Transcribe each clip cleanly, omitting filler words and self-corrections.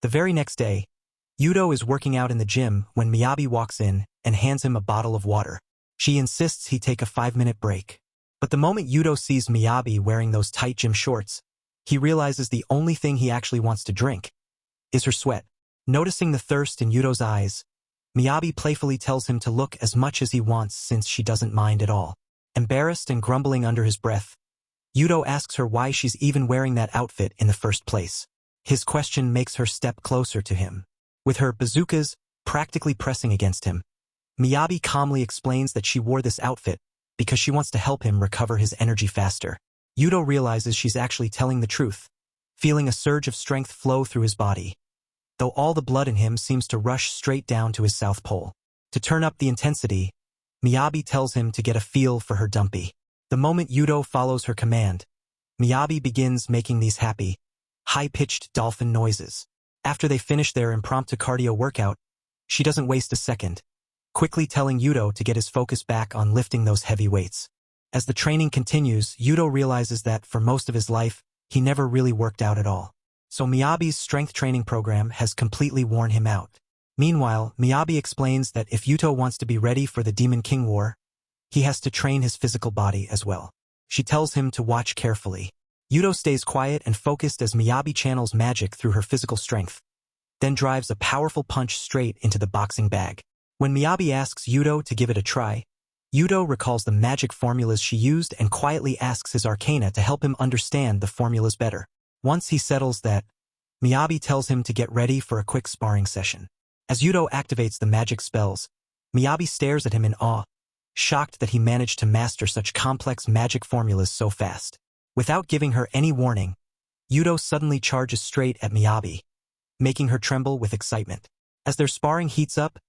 The very next day, Yudo is working out in the gym when Miyabi walks in and hands him a bottle of water. She insists he take a 5-minute break. But the moment Yudo sees Miyabi wearing those tight gym shorts, he realizes the only thing he actually wants to drink is her sweat. Noticing the thirst in Yudo's eyes, Miyabi playfully tells him to look as much as he wants since she doesn't mind at all. Embarrassed and grumbling under his breath, Yudo asks her why she's even wearing that outfit in the first place. His question makes her step closer to him. With her bazookas practically pressing against him, Miyabi calmly explains that she wore this outfit because she wants to help him recover his energy faster. Yudo realizes she's actually telling the truth, feeling a surge of strength flow through his body, though all the blood in him seems to rush straight down to his south pole. To turn up the intensity, Miyabi tells him to get a feel for her dumpy. The moment Yudo follows her command, Miyabi begins making these happy, high-pitched dolphin noises. After they finish their impromptu cardio workout, she doesn't waste a second, quickly telling Yudo to get his focus back on lifting those heavy weights. As the training continues, Yudo realizes that for most of his life, he never really worked out at all. So Miyabi's strength training program has completely worn him out. Meanwhile, Miyabi explains that if Yudo wants to be ready for the Demon King War, he has to train his physical body as well. She tells him to watch carefully. Yudo stays quiet and focused as Miyabi channels magic through her physical strength, then drives a powerful punch straight into the boxing bag. When Miyabi asks Yudo to give it a try, Yudo recalls the magic formulas she used and quietly asks his arcana to help him understand the formulas better. Once he settles that, Miyabi tells him to get ready for a quick sparring session. As Yudo activates the magic spells, Miyabi stares at him in awe, shocked that he managed to master such complex magic formulas so fast. Without giving her any warning, Yudo suddenly charges straight at Miyabi, making her tremble with excitement. As their sparring heats up,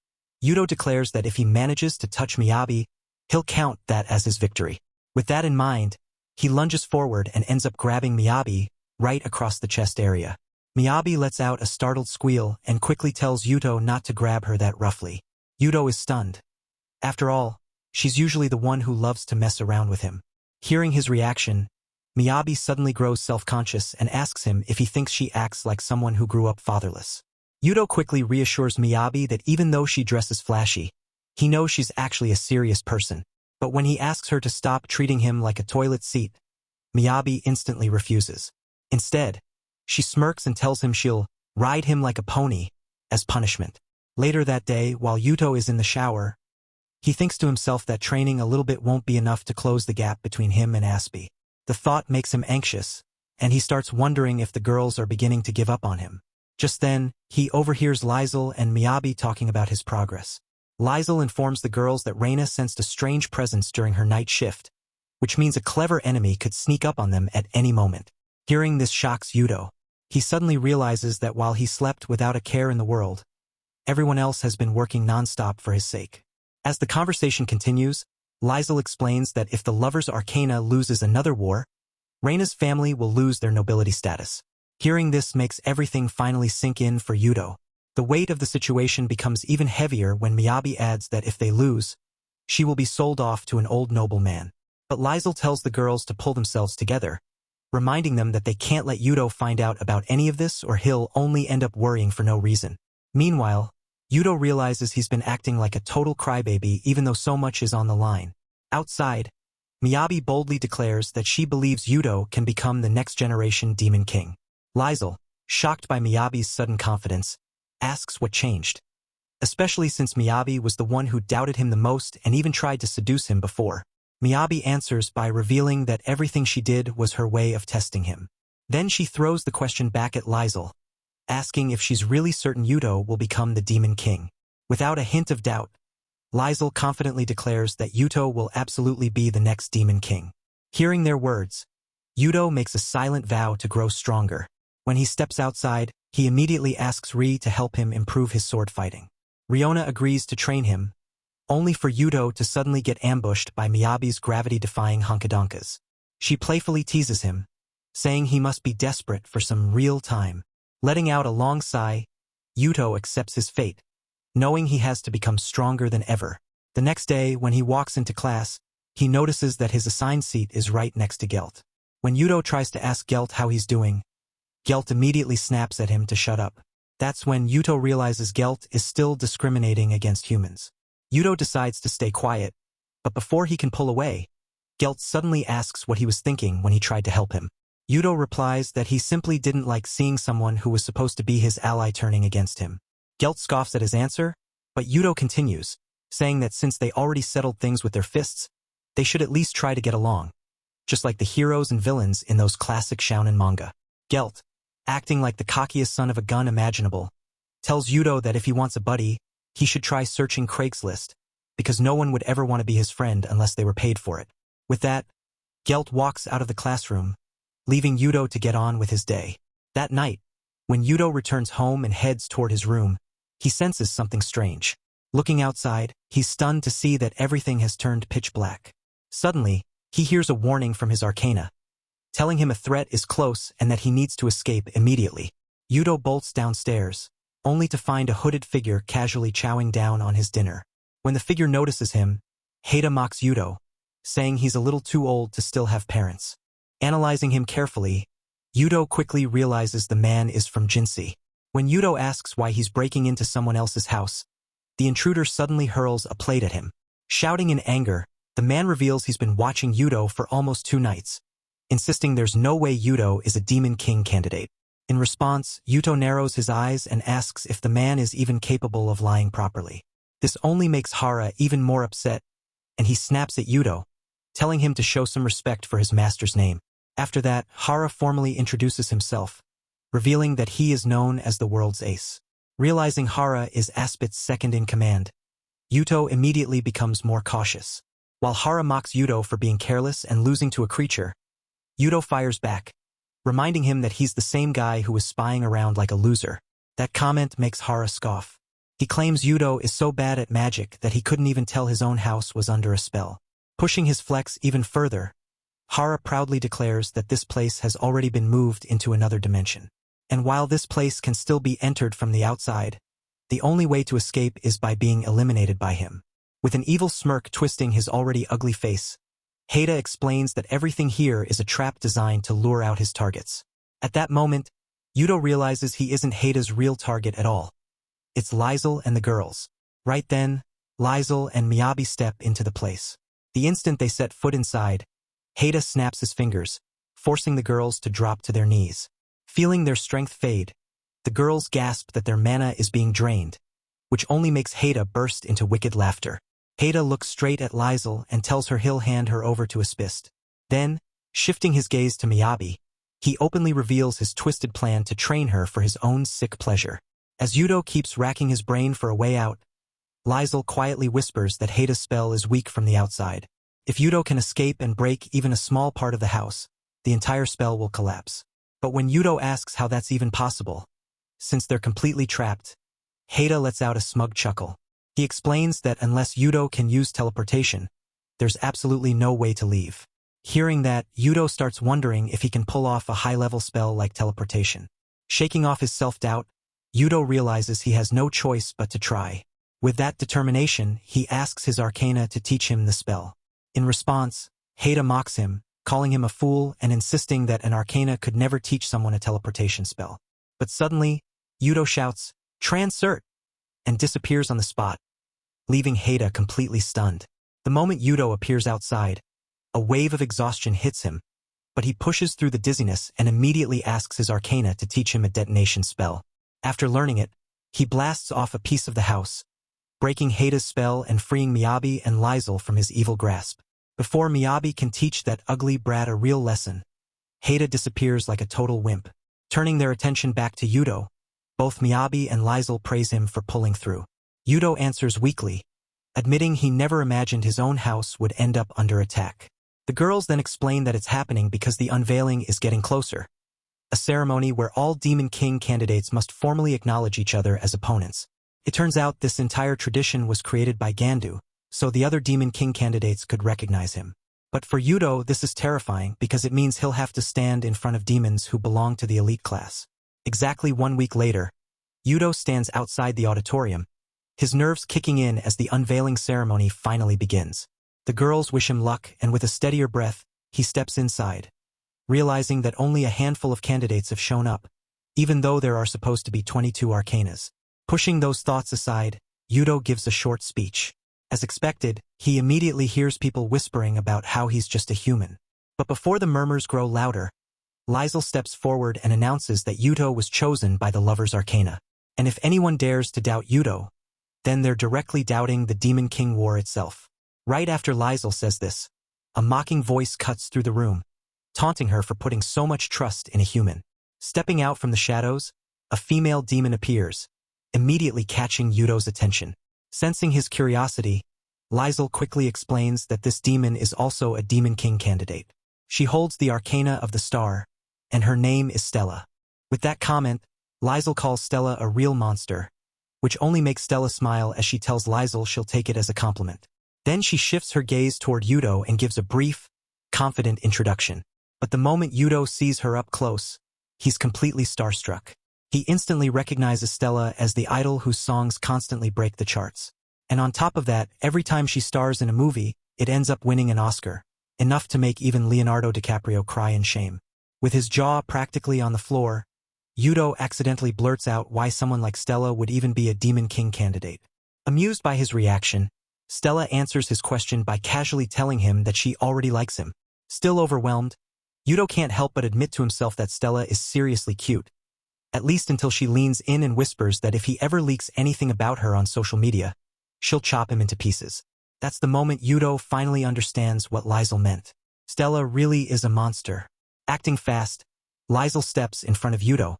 Yudo declares that if he manages to touch Miyabi, he'll count that as his victory. With that in mind, he lunges forward and ends up grabbing Miyabi right across the chest area. Miyabi lets out a startled squeal and quickly tells Yudo not to grab her that roughly. Yudo is stunned. After all, she's usually the one who loves to mess around with him. Hearing his reaction, Miyabi suddenly grows self-conscious and asks him if he thinks she acts like someone who grew up fatherless. Yudo quickly reassures Miyabi that even though she dresses flashy, he knows she's actually a serious person. But when he asks her to stop treating him like a toilet seat, Miyabi instantly refuses. Instead, she smirks and tells him she'll ride him like a pony as punishment. Later that day, while Yudo is in the shower, he thinks to himself that training a little bit won't be enough to close the gap between him and Aspie. The thought makes him anxious, and he starts wondering if the girls are beginning to give up on him. Just then, he overhears Lizel and Miyabi talking about his progress. Lizel informs the girls that Reina sensed a strange presence during her night shift, which means a clever enemy could sneak up on them at any moment. Hearing this shocks Yudo. He suddenly realizes that while he slept without a care in the world, everyone else has been working non-stop for his sake. As the conversation continues, Lizel explains that if the Lover's Arcana loses another war, Reina's family will lose their nobility status. Hearing this makes everything finally sink in for Yudo. The weight of the situation becomes even heavier when Miyabi adds that if they lose, she will be sold off to an old nobleman. But Lizel tells the girls to pull themselves together, reminding them that they can't let Yudo find out about any of this or he'll only end up worrying for no reason. Meanwhile, Yudo realizes he's been acting like a total crybaby even though so much is on the line. Outside, Miyabi boldly declares that she believes Yudo can become the next generation Demon King. Lizel, shocked by Miyabi's sudden confidence, asks what changed, especially since Miyabi was the one who doubted him the most and even tried to seduce him before. Miyabi answers by revealing that everything she did was her way of testing him. Then she throws the question back at Lizel, asking if she's really certain Yudo will become the Demon King. Without a hint of doubt, Lizel confidently declares that Yudo will absolutely be the next Demon King. Hearing their words, Yudo makes a silent vow to grow stronger. When he steps outside, he immediately asks Ri to help him improve his sword fighting. Riona agrees to train him, only for Yudo to suddenly get ambushed by Miyabi's gravity-defying honkadonkas. She playfully teases him, saying he must be desperate for some real time. Letting out a long sigh, Yudo accepts his fate, knowing he has to become stronger than ever. The next day, when he walks into class, he notices that his assigned seat is right next to Gelt. When Yudo tries to ask Gelt how he's doing, Gelt immediately snaps at him to shut up. That's when Yuto realizes Gelt is still discriminating against humans. Yuto decides to stay quiet, but before he can pull away, Gelt suddenly asks what he was thinking when he tried to help him. Yuto replies that he simply didn't like seeing someone who was supposed to be his ally turning against him. Gelt scoffs at his answer, but Yuto continues, saying that since they already settled things with their fists, they should at least try to get along, just like the heroes and villains in those classic shounen manga. Gelt, acting like the cockiest son of a gun imaginable, tells Yuto that if he wants a buddy, he should try searching Craigslist, because no one would ever want to be his friend unless they were paid for it. With that, Gelt walks out of the classroom, leaving Yuto to get on with his day. That night, when Yuto returns home and heads toward his room, he senses something strange. Looking outside, he's stunned to see that everything has turned pitch black. Suddenly, he hears a warning from his arcana, telling him a threat is close and that he needs to escape immediately. Yuto bolts downstairs, only to find a hooded figure casually chowing down on his dinner. When the figure notices him, Hada mocks Yuto, saying he's a little too old to still have parents. Analyzing him carefully, Yuto quickly realizes the man is from Jinsei. When Yuto asks why he's breaking into someone else's house, the intruder suddenly hurls a plate at him. Shouting in anger, the man reveals he's been watching Yuto for almost 2 nights, insisting there's no way Yuto is a Demon King candidate. In response, Yuto narrows his eyes and asks if the man is even capable of lying properly. This only makes Hara even more upset, and he snaps at Yuto, telling him to show some respect for his master's name. After that, Hara formally introduces himself, revealing that he is known as the world's ace. Realizing Hara is Aspit's second in command, Yuto immediately becomes more cautious. While Hara mocks Yuto for being careless and losing to a creature, Yuto fires back, reminding him that he's the same guy who was spying around like a loser. That comment makes Hara scoff. He claims Yuto is so bad at magic that he couldn't even tell his own house was under a spell. Pushing his flex even further, Hara proudly declares that this place has already been moved into another dimension. And while this place can still be entered from the outside, the only way to escape is by being eliminated by him. With an evil smirk twisting his already ugly face, Hada explains that everything here is a trap designed to lure out his targets. At that moment, Yuto realizes he isn't Hada's real target at all. It's Lizel and the girls. Right then, Lizel and Miyabi step into the place. The instant they set foot inside, Hada snaps his fingers, forcing the girls to drop to their knees. Feeling their strength fade, the girls gasp that their mana is being drained, which only makes Hada burst into wicked laughter. Hada looks straight at Lizel and tells her he'll hand her over to Aspist. Then, shifting his gaze to Miyabi, he openly reveals his twisted plan to train her for his own sick pleasure. As Yuto keeps racking his brain for a way out, Lizel quietly whispers that Hada's spell is weak from the outside. If Yuto can escape and break even a small part of the house, the entire spell will collapse. But when Yuto asks how that's even possible, since they're completely trapped, Hada lets out a smug chuckle. He explains that unless Yuto can use teleportation, there's absolutely no way to leave. Hearing that, Yuto starts wondering if he can pull off a high-level spell like teleportation. Shaking off his self-doubt, Yuto realizes he has no choice but to try. With that determination, he asks his arcana to teach him the spell. In response, Hada mocks him, calling him a fool and insisting that an arcana could never teach someone a teleportation spell. But suddenly, Yuto shouts, "Transcert!" and disappears on the spot, leaving Hada completely stunned. The moment Yuto appears outside, a wave of exhaustion hits him, but he pushes through the dizziness and immediately asks his arcana to teach him a detonation spell. After learning it, he blasts off a piece of the house, breaking Hada's spell and freeing Miyabi and Lizel from his evil grasp. Before Miyabi can teach that ugly brat a real lesson, Hada disappears like a total wimp. Turning their attention back to Yuto, both Miyabi and Lizel praise him for pulling through. Yuto answers weakly, admitting he never imagined his own house would end up under attack. The girls then explain that it's happening because the unveiling is getting closer, a ceremony where all Demon King candidates must formally acknowledge each other as opponents. It turns out this entire tradition was created by Gandu, so the other Demon King candidates could recognize him. But for Yuto, this is terrifying because it means he'll have to stand in front of demons who belong to the elite class. Exactly 1 week later, Yuto stands outside the auditorium, his nerves kicking in as the unveiling ceremony finally begins. The girls wish him luck, and with a steadier breath, he steps inside. Realizing that only a handful of candidates have shown up, even though there are supposed to be 22 arcanas. Pushing those thoughts aside, Yudo gives a short speech. As expected, he immediately hears people whispering about how he's just a human. But before the murmurs grow louder, Lysel steps forward and announces that Yudo was chosen by the Lover's Arcana. And if anyone dares to doubt Yudo, then they're directly doubting the Demon King War itself. Right after Lysel says this, a mocking voice cuts through the room, taunting her for putting so much trust in a human. Stepping out from the shadows, a female demon appears, immediately catching Yudo's attention. Sensing his curiosity, Lysel quickly explains that this demon is also a Demon King candidate. She holds the Arcana of the Star, and her name is Stella. With that comment, Lysel calls Stella a real monster, which only makes Stella smile as she tells Lysel she'll take it as a compliment. Then she shifts her gaze toward Yudo and gives a brief, confident introduction. But the moment Yudo sees her up close, he's completely starstruck. He instantly recognizes Stella as the idol whose songs constantly break the charts. And on top of that, every time she stars in a movie, it ends up winning an Oscar, enough to make even Leonardo DiCaprio cry in shame. With his jaw practically on the floor, Yudo accidentally blurts out why someone like Stella would even be a Demon King candidate. Amused by his reaction, Stella answers his question by casually telling him that she already likes him. Still overwhelmed, Yudo can't help but admit to himself that Stella is seriously cute, at least until she leans in and whispers that if he ever leaks anything about her on social media, she'll chop him into pieces. That's the moment Yudo finally understands what Lysel meant. Stella really is a monster. Acting fast, Lysel steps in front of Yudo,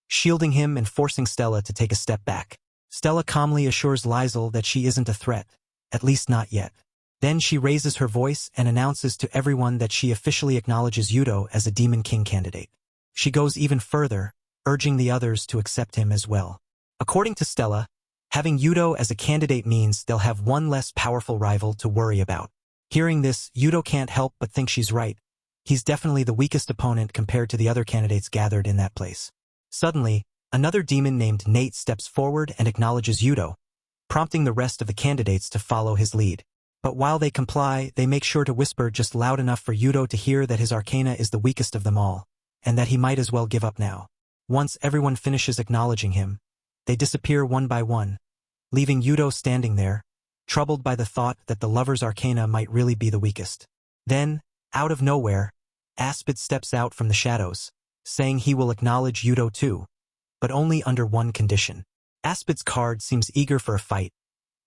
shielding him and forcing Stella to take a step back. Stella calmly assures Lysel that she isn't a threat, at least not yet. Then she raises her voice and announces to everyone that she officially acknowledges Yudo as a Demon King candidate. She goes even further, urging the others to accept him as well. According to Stella, having Yudo as a candidate means they'll have one less powerful rival to worry about. Hearing this, Yudo can't help but think she's right. He's definitely the weakest opponent compared to the other candidates gathered in that place. Suddenly, another demon named Nate steps forward and acknowledges Yudo, prompting the rest of the candidates to follow his lead. But while they comply, they make sure to whisper just loud enough for Yudo to hear that his Arcana is the weakest of them all, and that he might as well give up now. Once everyone finishes acknowledging him, they disappear one by one, leaving Yudo standing there, troubled by the thought that the Lover's Arcana might really be the weakest. Then, out of nowhere, Aspid steps out from the shadows, saying he will acknowledge Yudo too, but only under one condition. Aspid's card seems eager for a fight,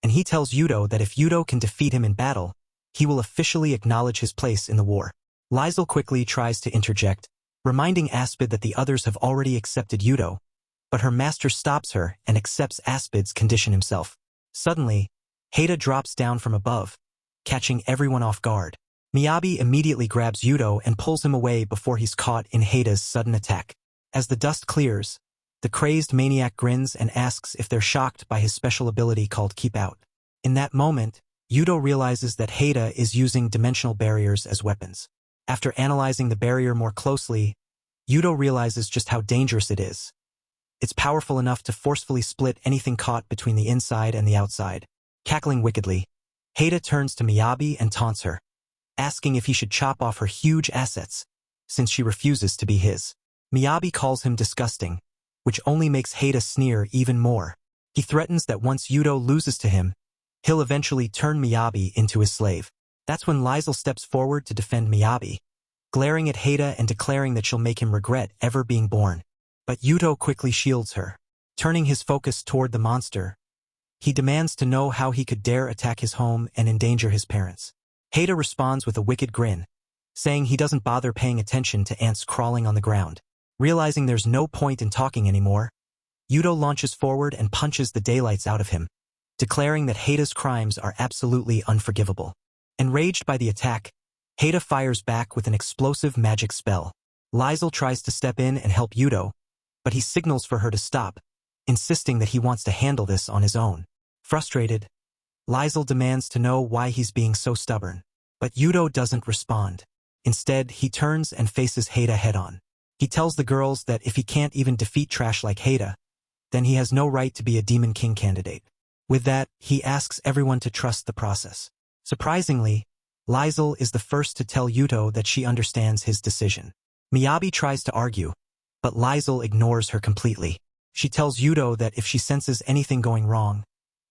and he tells Yudo that if Yudo can defeat him in battle, he will officially acknowledge his place in the war. Lysel quickly tries to interject, reminding Aspid that the others have already accepted Yudo, but her master stops her and accepts Aspid's condition himself. Suddenly, Haida drops down from above, catching everyone off guard. Miyabi immediately grabs Yudo and pulls him away before he's caught in Haida's sudden attack. As the dust clears, the crazed maniac grins and asks if they're shocked by his special ability called Keep Out. In that moment, Yudo realizes that Haida is using dimensional barriers as weapons. After analyzing the barrier more closely, Yudo realizes just how dangerous it is. It's powerful enough to forcefully split anything caught between the inside and the outside. Cackling wickedly, Haida turns to Miyabi and taunts her, asking if he should chop off her huge assets, since she refuses to be his. Miyabi calls him disgusting, which only makes Haida sneer even more. He threatens that once Yudo loses to him, he'll eventually turn Miyabi into his slave. That's when Lysel steps forward to defend Miyabi, glaring at Haida and declaring that she'll make him regret ever being born. But Yudo quickly shields her. Turning his focus toward the monster, he demands to know how he could dare attack his home and endanger his parents. Haida responds with a wicked grin, saying he doesn't bother paying attention to ants crawling on the ground. Realizing there's no point in talking anymore, Yudo launches forward and punches the daylights out of him, declaring that Haida's crimes are absolutely unforgivable. Enraged by the attack, Haida fires back with an explosive magic spell. Lysel tries to step in and help Yudo, but he signals for her to stop, insisting that he wants to handle this on his own. Frustrated, Lysel demands to know why he's being so stubborn, but Yudo doesn't respond. Instead, he turns and faces Haida head-on. He tells the girls that if he can't even defeat trash like Haida, then he has no right to be a Demon King candidate. With that, he asks everyone to trust the process. Surprisingly, Lysel is the first to tell Yudo that she understands his decision. Miyabi tries to argue, but Liesl ignores her completely. She tells Yudo that if she senses anything going wrong,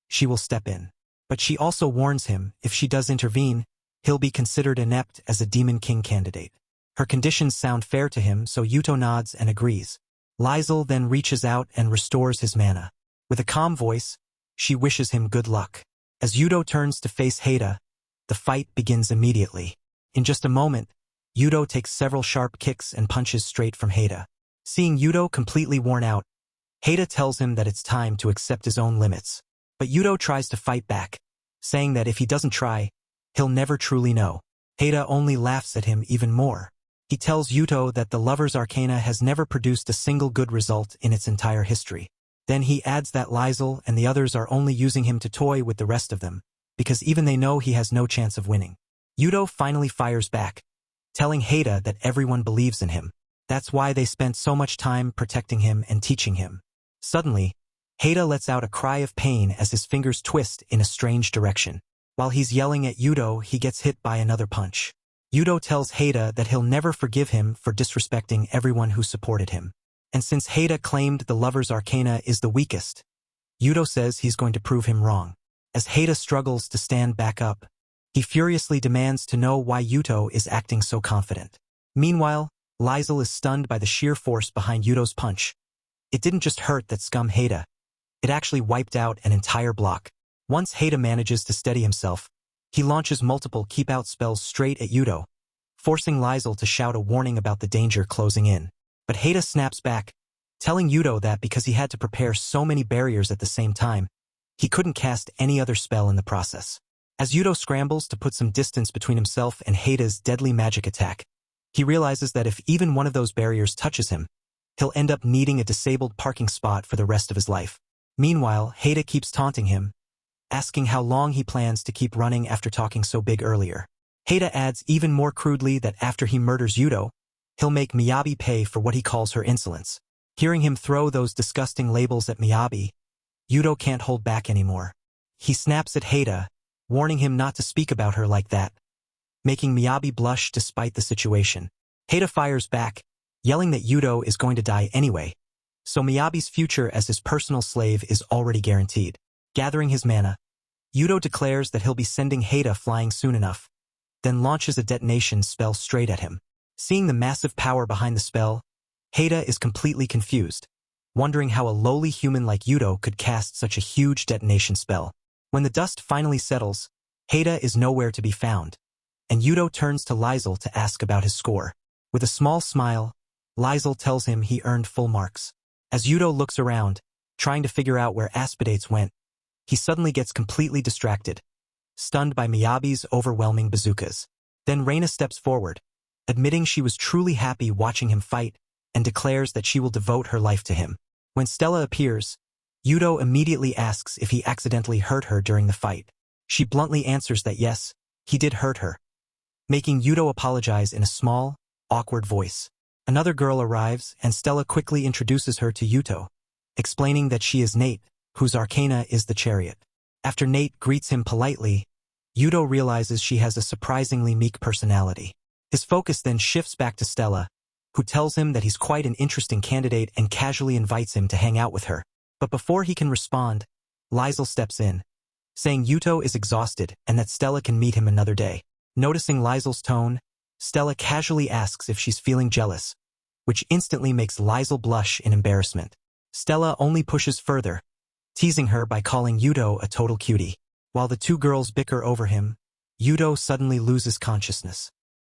she will step in. But she also warns him, if she does intervene, he'll be considered inept as a Demon King candidate. Her conditions sound fair to him, so Yuto nods and agrees. Liesl then reaches out and restores his mana. With a calm voice, she wishes him good luck. As Yudo turns to face Haida, the fight begins immediately. In just a moment, Yudo takes several sharp kicks and punches straight from Haida. Seeing Yudo completely worn out, Haida tells him that it's time to accept his own limits. But Yudo tries to fight back, saying that if he doesn't try, he'll never truly know. Haida only laughs at him even more. He tells Yuto that the Lover's Arcana has never produced a single good result in its entire history. Then he adds that Liesl and the others are only using him to toy with the rest of them, because even they know he has no chance of winning. Yuto finally fires back, telling Haida that everyone believes in him. That's why they spent so much time protecting him and teaching him. Suddenly, Haida lets out a cry of pain as his fingers twist in a strange direction. While he's yelling at Yudo, he gets hit by another punch. Yudo tells Haida that he'll never forgive him for disrespecting everyone who supported him. And since Haida claimed the Lover's Arcana is the weakest, Yudo says he's going to prove him wrong. As Haida struggles to stand back up, he furiously demands to know why Yuto is acting so confident. Meanwhile, Liesl is stunned by the sheer force behind Yudo's punch. It didn't just hurt that scum Haida. It actually wiped out an entire block. Once Haida manages to steady himself, he launches multiple keep-out spells straight at Yudo, forcing Liesl to shout a warning about the danger closing in. But Haida snaps back, telling Yudo that because he had to prepare so many barriers at the same time, he couldn't cast any other spell in the process. As Yudo scrambles to put some distance between himself and Haida's deadly magic attack, he realizes that if even one of those barriers touches him, he'll end up needing a disabled parking spot for the rest of his life. Meanwhile, Haida keeps taunting him, asking how long he plans to keep running after talking so big earlier. Haida adds even more crudely that after he murders Yudo, he'll make Miyabi pay for what he calls her insolence. Hearing him throw those disgusting labels at Miyabi, Yudo can't hold back anymore. He snaps at Haida, warning him not to speak about her like that, making Miyabi blush despite the situation. Haida fires back, yelling that Yudo is going to die anyway, so Miyabi's future as his personal slave is already guaranteed. Gathering his mana, Yudo declares that he'll be sending Haida flying soon enough, then launches a detonation spell straight at him. Seeing the massive power behind the spell, Haida is completely confused, wondering how a lowly human like Yudo could cast such a huge detonation spell. When the dust finally settles, Haida is nowhere to be found, and Yudo turns to Liesl to ask about his score. With a small smile, Liesl tells him he earned full marks. As Yudo looks around, trying to figure out where Aspidates went, he suddenly gets completely distracted, stunned by Miyabi's overwhelming bazookas. Then Reina steps forward, admitting she was truly happy watching him fight, and declares that she will devote her life to him. When Stella appears, Yudo immediately asks if he accidentally hurt her during the fight. She bluntly answers that yes, he did hurt her, making Yudo apologize in a small, awkward voice. Another girl arrives, and Stella quickly introduces her to Yuto, explaining that she is Nate, whose arcana is the chariot. After Nate greets him politely, Yudo realizes she has a surprisingly meek personality. His focus then shifts back to Stella, who tells him that he's quite an interesting candidate and casually invites him to hang out with her. But before he can respond, Liesl steps in, saying Yuto is exhausted and that Stella can meet him another day. Noticing Liesl's tone, Stella casually asks if she's feeling jealous, which instantly makes Liesl blush in embarrassment. Stella only pushes further, teasing her by calling Yudo a total cutie. While the two girls bicker over him, Yudo suddenly loses consciousness.